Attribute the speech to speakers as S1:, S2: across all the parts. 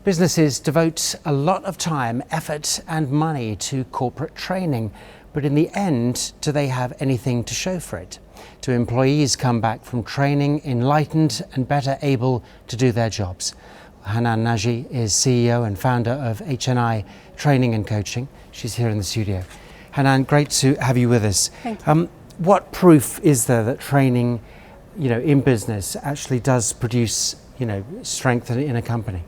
S1: Businesses devote a lot of time, effort and money to corporate training, but in the end, do they have anything to show for it? Do employees come back from training enlightened and better able to do their jobs? Hanan Nagi is CEO and founder of HNI Training and Coaching. She's here in the studio. Hanan, great to have you with us.
S2: Thank you.
S1: What proof is there that training, in business actually does produce, strength in a company?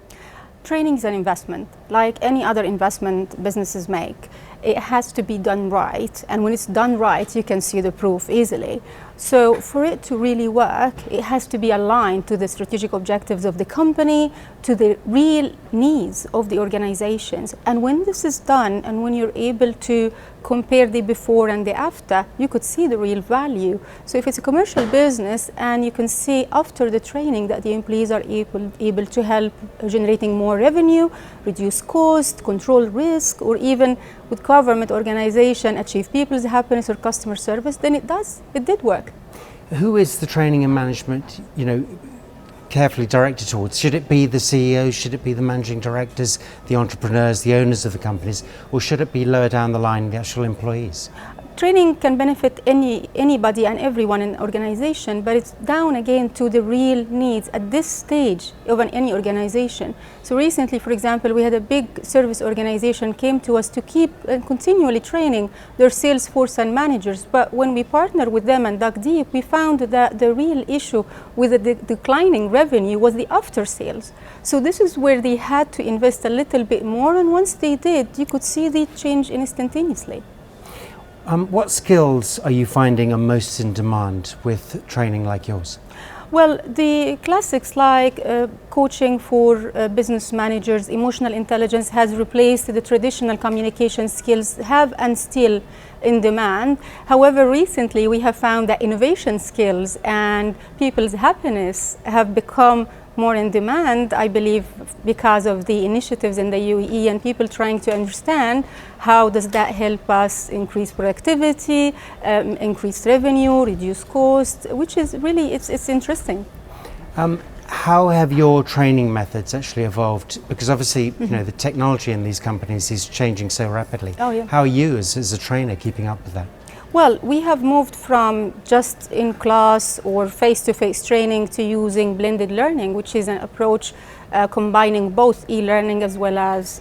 S2: Training is an investment, like any other investment businesses make. It has to be done right, and when it's done right, you can see the proof easily. So for it to really work, it has to be aligned to the strategic objectives of the company, to the real needs of the organizations. And when this is done, and when you're able to compare the before and the after, you could see the real value. So if it's a commercial business and you can see after the training that the employees are able to help generating more revenue, reduce cost, control risk, or even with government organization achieve people's happiness or customer service, then it did work.
S1: Who is the training and management, carefully directed towards? Should it be the CEOs? Should it be the managing directors, the entrepreneurs, the owners of the companies, or should it be lower down the line, the actual employees?
S2: Training can benefit anybody and everyone in an organization, but it's down again to the real needs at this stage of any organization. So recently, for example, we had a big service organization came to us to keep continually training their sales force and managers. But when we partnered with them and dug deep, we found that the real issue with the declining revenue was the after sales. So this is where they had to invest a little bit more, and once they did, you could see the change instantaneously.
S1: What skills are you finding are most in demand with training like yours?
S2: Well, the classics like coaching for business managers, emotional intelligence has replaced the traditional communication skills, have and still in demand. However, recently we have found that innovation skills and people's happiness have become more in demand, I believe, because of the initiatives in the UAE and people trying to understand how does that help us increase productivity, increase revenue, reduce cost, which is really, it's interesting.
S1: How have your training methods actually evolved? Because obviously, the technology in these companies is changing so rapidly.
S2: Oh, yeah.
S1: How are you as a trainer keeping up with that?
S2: Well, we have moved from just in class or face-to-face training to using blended learning, which is an approach combining both e-learning as well as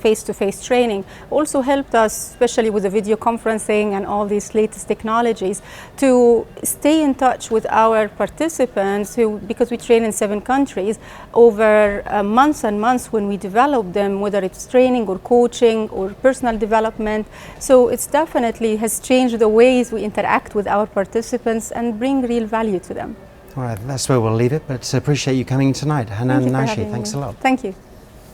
S2: face-to-face training. Also helped us, especially with the video conferencing and all these latest technologies, to stay in touch with our participants because we train in 7 countries, over months and months when we develop them, whether it's training or coaching or personal development. So it's definitely has changed the ways we interact with our participants and bring real value to them.
S1: All right, that's where we'll leave it, but appreciate you coming tonight. Hanan Nagi, thanks a lot.
S2: Thank you.